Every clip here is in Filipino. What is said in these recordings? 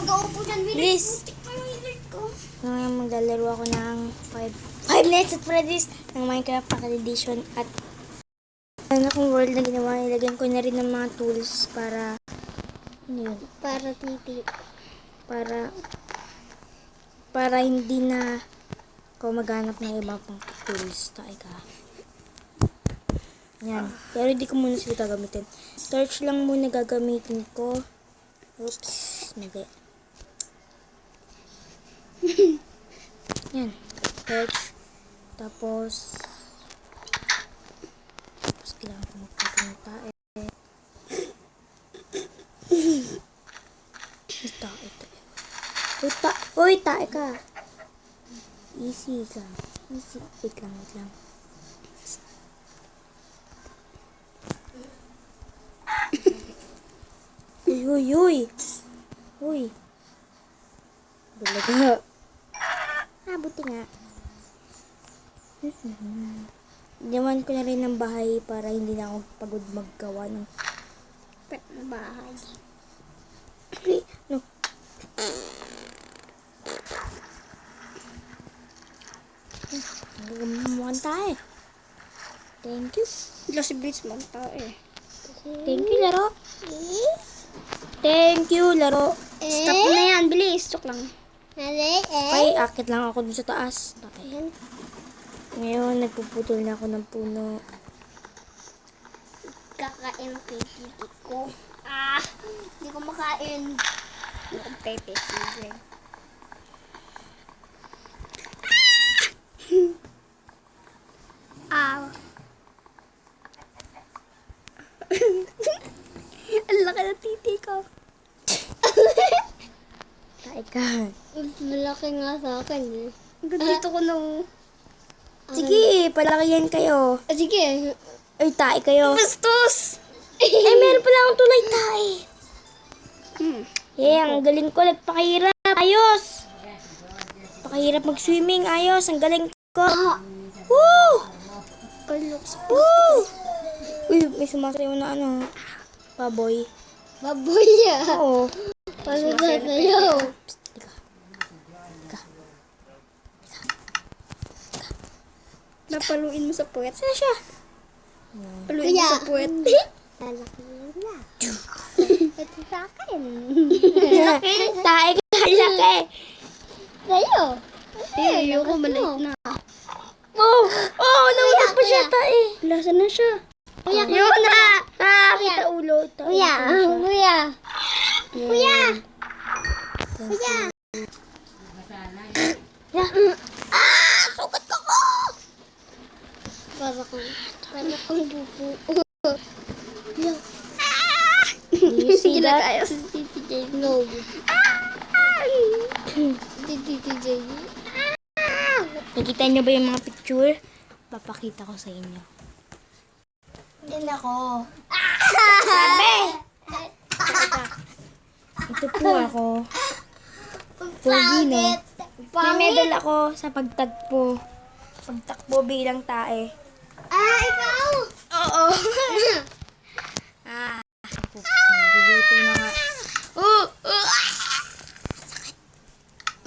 mag-aupo dyan. Please. Ngayon maglalaro ako ng 5 Nights at Freddy's ng Minecraft Pocket Edition at ano kung world na ginawa, ilagyan ko na rin ng mga tools para ano yun, para hindi na ako maghanap ng ibang pang tools. Tayo ka. Yan. Pero hindi ko muna sila gagamitin. Torch lang muna gagamitin ko. Oops. Mali. Yan. Torch. Tapos kailangan ko magpapang tae. Uy, tae ka. Easy ka. Easy. Wait lang. Uy. Bulaga nga. Buti nga. Diyaman ko na rin ng bahay para hindi na ako pagod maggawa ng pet na bahay. No. Mukhang tayo. Thank you. Ila si Blitz magtao eh. Thank you, laro. Thank you, laro. Stop mo na yan, bilis. Chok lang. Okay, akit lang ako dun sa taas. Okay. Ngayon, nagpuputol na ako ng puno. Kakain ng titi ko. Hindi ko makain. Hindi ko pepe. Ang laki ng titi ko. Taika. Malaki nga sa akin eh. Dito ko nung... Sige, palakihan kayo. Sige. Ay, tae kayo. Bastos! Ay, meron pala akong tulay tae. Ang galing ko. Nagpakahirap. Ayos. Pakahirap mag-swimming. Ayos. Ang galing ko. Woo! Woo! Uy, may sumasayaw na ano. Baboy. Baboy ya. Oo. Paano ba sa'yo? Napaluin mo sa puwet. Saan siya? Paluin mo sa puwet. Lalaki na. Ito sa akin. Tae ka laki. Sa'yo. Ayoko maliit na. Oh, naulog pa siya tae. Lasa na siya. Kuya, Yun na! Kita ulo. kuya, kuya. Kuya. Kuya. Sugat ko. Para kang bubu. You see that? Ginagaya si Titi J. No. Titi J. Nakita niyo ba yung mga picture? Papakita ko sa inyo. Yan ako. Sabi! Ito po ako. Pogi, no? May medal ako sa pagtakbo. Pagtakbo bilang tae. Ikaw! Oo. Magluluto na nga.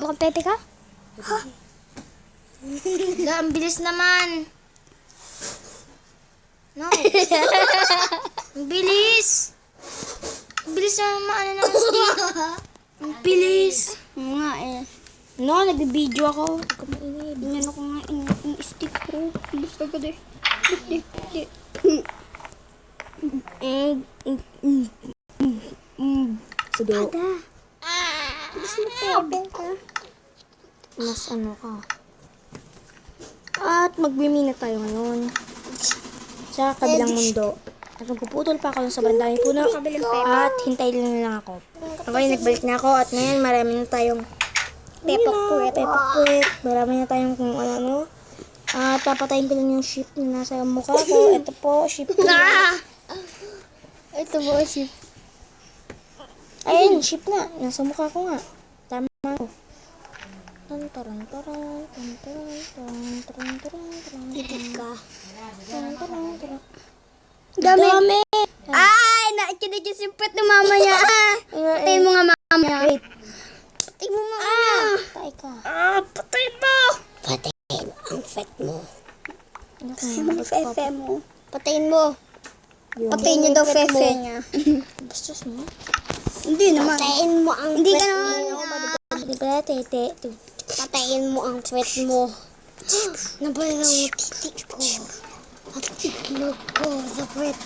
Mukhang pepe ka? Ang bilis naman. No. Ang bilis. Ang bilis naman maano na stick. Ang bilis. Nga eh. No, nagbibideo ako. Huwag ka mainib. Inano ko nga yung stick ko. Bilis ka ka de. Sudo. Bilis mo pepe ka. Mas ano ka. At magbimina tayo ngayon. Sa kabilang mundo. At magpuputol pa ako sa bandang puno. At hintay lang ako. Okay, nagbalik na ako. At ngayon marami na tayong Pepok puwet. Marami na tayong kung ano. At papatayin ko lang yung sheep na nasa mukha ko. Ito po, sheep ko. Ito mo si... Ayun, sheep na. Nasa mukha ko nga. Tama ko. Tantaran. Titik ka. Dami. Ay! Nakikinig yung simpet ng mama niya. Patayin mo nga mama niya. Wait. fefe mo. Patayin mo. Yung Patayin niyo daw fefe niya. bastos mo. Hindi naman. Patayin mo ang Hindi ka naman. Hindi pala, tete. Patayin mo ang puwet mo. Nabalaw mo titik ko. At itlog ko sa puwet.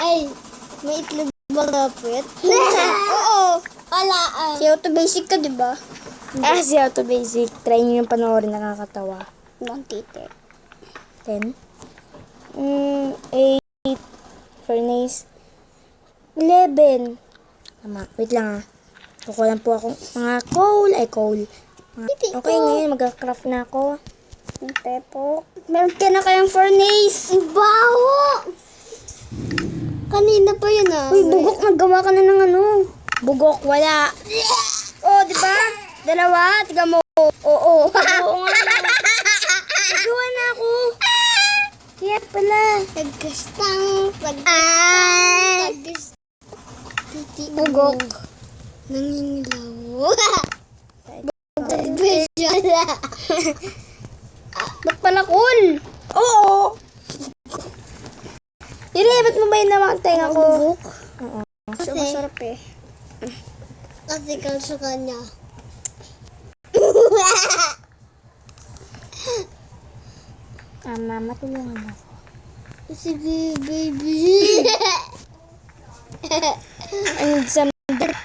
Ay, may itlog ba na puwet? Oo. Wala. Si Auto Basic ka, di ba? Si Auto Basic. Try nyo yung panoorin, nakakatawa. Nang titik. 10. 8. Furnace. 11. Tama. Wait lang ah. Kukulan po akong mga coal. Okay, ngayon mag-craft na ako. Hindi po. Meron ka na kayang furnace. Baho! Kanina pa yun ah. Uy, bugok, naggawa ka na ng ano. Bugok, wala. Oh, di ba? Dalawa, tiga mo. Oo. Oo nga. Nagawa na ako. Kaya pala. Nagkastang. Bugok. Nangingilaw. Ba't pala cool? Oo. Yuri, ba't mo ba yun naman ang tenga ko? Oo. Kasi masarap eh. Kasi kalso ka niya. Mama, tulungan ako. Sige, baby. I need some dirt.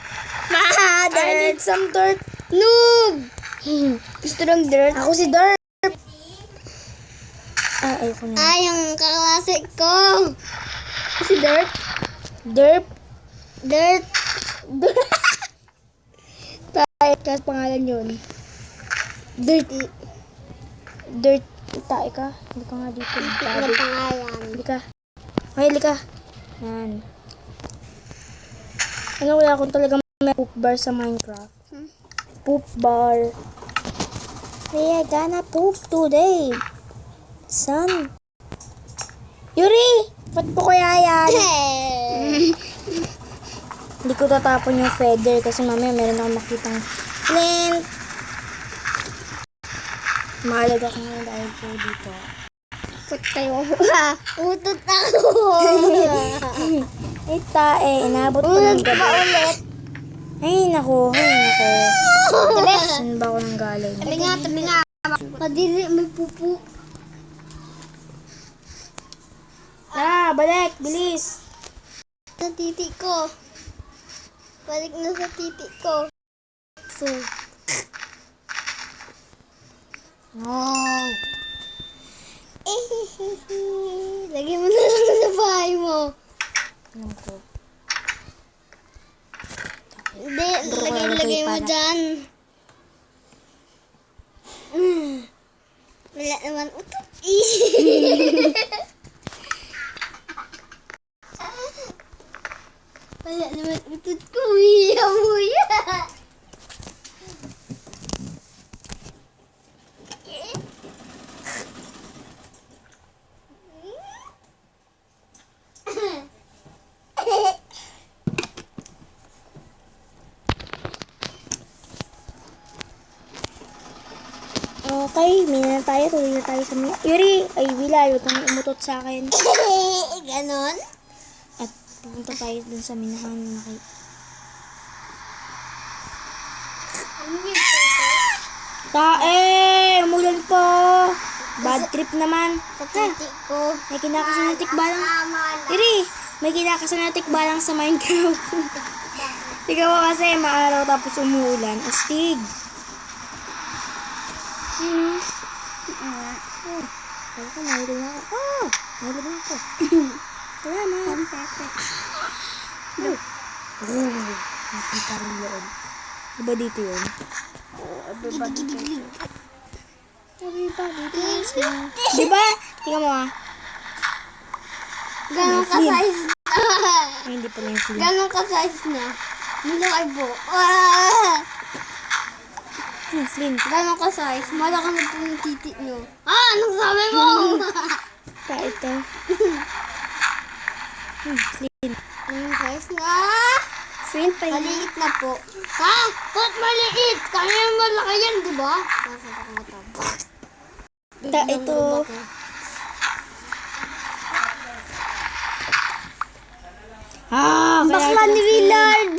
I need some dirt. Noob! Gusto ng dirt? Ako si Dirt. Ayoko na. Ay, yung kaklase ko. Si Dirt? Derp. Dirt. Tapos pangalan yun. Dirty. Dirt. Tae ka. Hindi ka nga dito. Ano pangalan? Hindi ka. Okay, hindi ka. Yan. Ano, wala akong talagang may poop bar sa Minecraft. Poop bar. Hey, I gonna poop today. Son. Yuri! Ba't po kaya yan? Hindi ko tatapon yung feather kasi mamaya meron akong makitang flint. Mahalaga ko nga dahil po dito. Put kayo. Utot ako. Ay, tae. Inabot ko ng gabi. ulit. Ay, nako. Saan ba ako nang galing? Tabi nga. Kadiri, may pupu. Balik. Bilis. Sa titik ko. Balik na sa titik ko. So. No. Lagay mo na lang sa bahay mo. Alam ko. Hindi, Doon ko lagay nalagay mo pala. dyan. Wala naman utot. Wala naman utot ko. Huya. Okay, mina na tayo. Tuloy na tayo sa mga... Yuri! Ay, Wila. Huwag kang umutot sa akin. Ganon? At pupunta tayo dun sa minahan. Tae! Umulan po! Bad trip naman. Sa titik ko. May kinakasan na tikbalang. Yuri! May kinakasan na tikbalang sa Minecraft. Ikaw mo kasi maaraw tapos umuulan. Astig. Kaya ko, mahilig na ako. Mahilig na ako. Salamat. Nakita rin loob. Diba dito yun? Diba dito yun? Diba? Tingnan mo ah. Ganon ka-size na. Ay, hindi pala yung flint. Ganon ka-size na. Nilakay po. Yung flint. Ganon ka-size. Malaki na po yung titik nyo. Anong sabi mo? Pa ito. Flint. Anong size na? Flint pa yun. Maliit na po. Ha? Ba't maliit? Kaya yung malaki yan, di ba? Nasa ako mataba. Ito. Bakla ni Willard!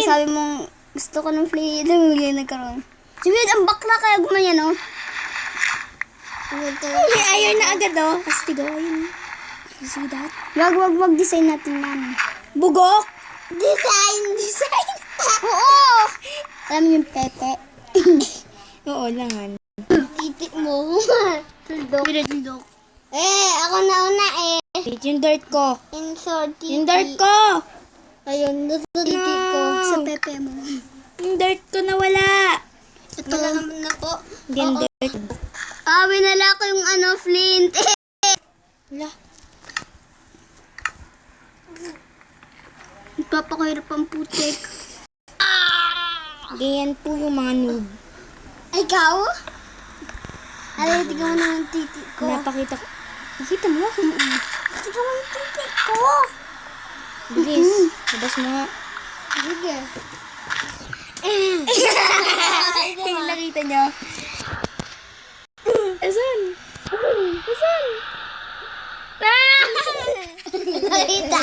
Sabi mo, gusto ko ng flame. Ito yung nagkaroon. Si Willard, ang bakla kaya gumanyan, no? May iron na agad, oh. Astigo, ayun. See that? Wag design natin man. Bugok! Design! Oo! Alam niyo yung pepe? Oo, langan. Titik mo. Tuldok. Ako na una eh. Wait, yung dirt ko. Insert titik. Yung dirt ko! Ayun, titik ko. Sa pepe mo. Yung dirt ko nawala. Ito naman na po. Hindi yung dirt. Winala ko yung flint. Wala. Nagpapakahirap ang putik. Ganyan po yung mga noob. Ikaw? Alay, tignan mo naman titik ko. Napakita ko. Nakita mo? Tignan mo yung titik ko. Bilis. Labas mo nga. Sige. Nakita niyo? Asan? Asan? Nakita?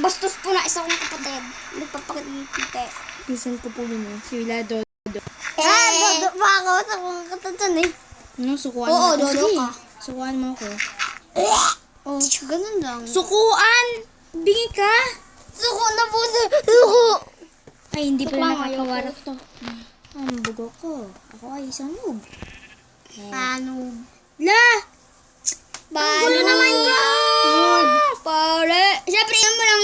Bastos po na isa kong kapatid. Nagpapakit ng titik. Minsan ko po yun eh. Si Wila Dodo. Dodo pa ako sa kong katatan eh. Ano, sukuan Oo, mo? Dodo Sige. ka. Sukuan mo ako. Oh, ganun lang. Sukuan! Bingi ka! Suko na po. Suko! Ay, hindi pa Sukuan, nakakawarap to. Ang bugo ko. Ako ay isang noob. Ano? La! Balo Gulo naman ka! Pare. Siyempre, yan mo lang,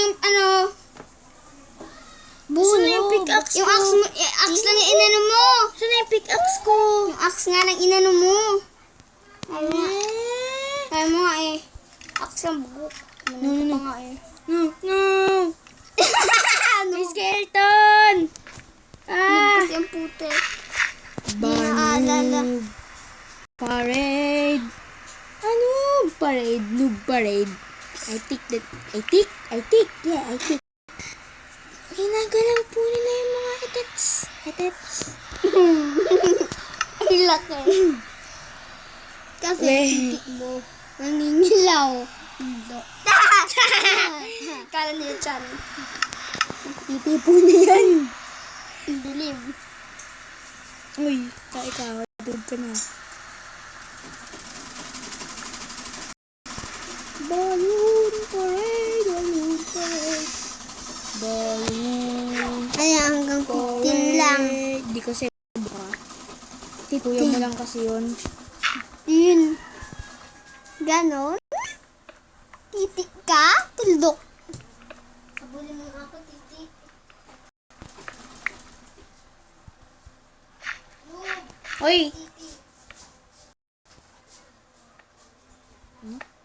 Saan na yung pickaxe Yung ko? axe lang yung inano mo. Saan na yung pickaxe ko? Yung axe nga lang inano mo. Eh. Kaya mo nga eh. Axe ang bugok. No. nga eh. No! May skeleton! Ah! Kasi ang putik. Naalala. Noob parade! Ano? Parade? Noob parade. I think. Yeah, I think. Ginagalaw po nila yung mga itets. Hilak eh. Kasi Weh. titik mo. Nangingilaw. Hindi. Kala niya chan. Titipo na yan. Dilim. Uy, ikaw. Dog ka na. Balloon parade. Balloon Ay, hanggang 15 lang. Di kasi ka. Tipuyo mo lang kasi yun. Yun. Ganon? Titik ka? Tuldok. Kabulin mo ako, titik. Uy! Nope.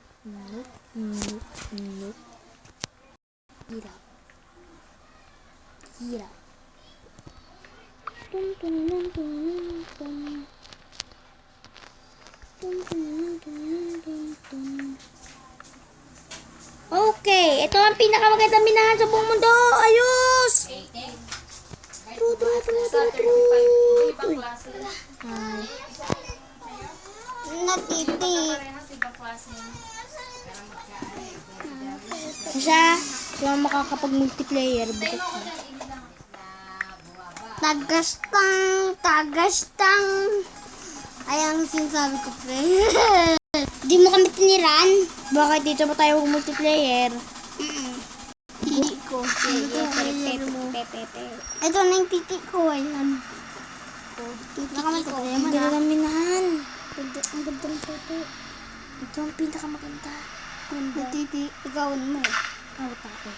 Hirap. Okay, ito ang pinakamagandang minahan sa buong mundo. Ayos! Natitik. Siya, kung makakapag-multiplayer, bukat ka. Tagastang. Ay, ang sinasabi ko, pre. Di mo kami tiniran? Bakit dito pa tayo mag-multiplayer? Titik ko. Ito na yung titik ko. Ayan. Titik ko. Ang ganda ng minahan. Ang gandang titik. Ito ang pinakamaganda. Titik. Ikaw mo. Oh, tapo.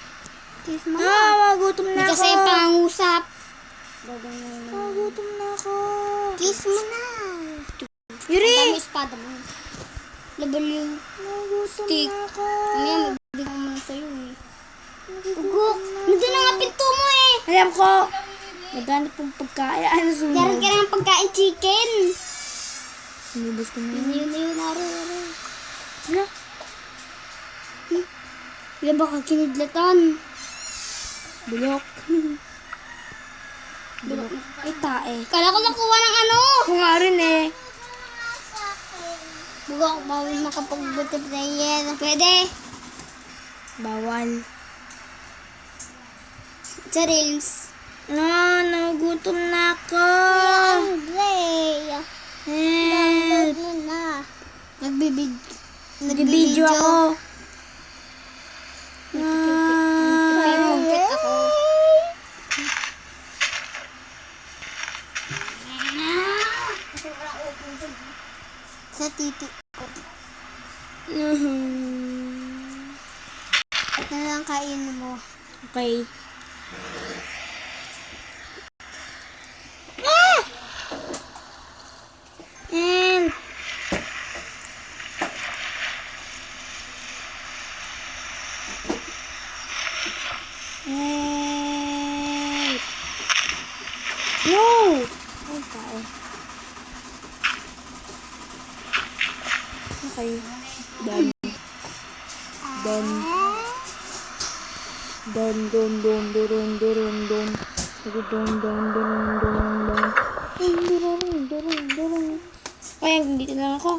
Kiss mo. Magutom Hindi na ako. kasi pangusap. Magutom na ako. Kiss mo na. Yuri! Ang dami espada mo. Level yung Magutom stick. na ako. Mamaya magbigay ko muna sa'yo eh. Ugok. Nandun na nga pinto mo eh. Alam ko. Maghanap pong pagkain. Ano Karoon sunod? ka ng pagkain chicken. Sinubos ko na Yun, yun. aro. Hala. Yan baka kinidlatan. Bulok. Ay, tae. Kala ko nakuha ng ano. Ako nga rin eh. Buga ko bawal makapagbuti player. Pwede. Bawal. Sa reels. Nagutom na ako. Play. Help. Ano na? Nagbibideo ako. Nagpipungkit ako. Sa titi. Ito na lang kain mo. Okay. Help. Help. No! Ay, tao. Okay. Done. Done. Dun dun dun dun dun dun dun dun dun dun dun dun dun dun dun dun dun. Kaya dito lang ako.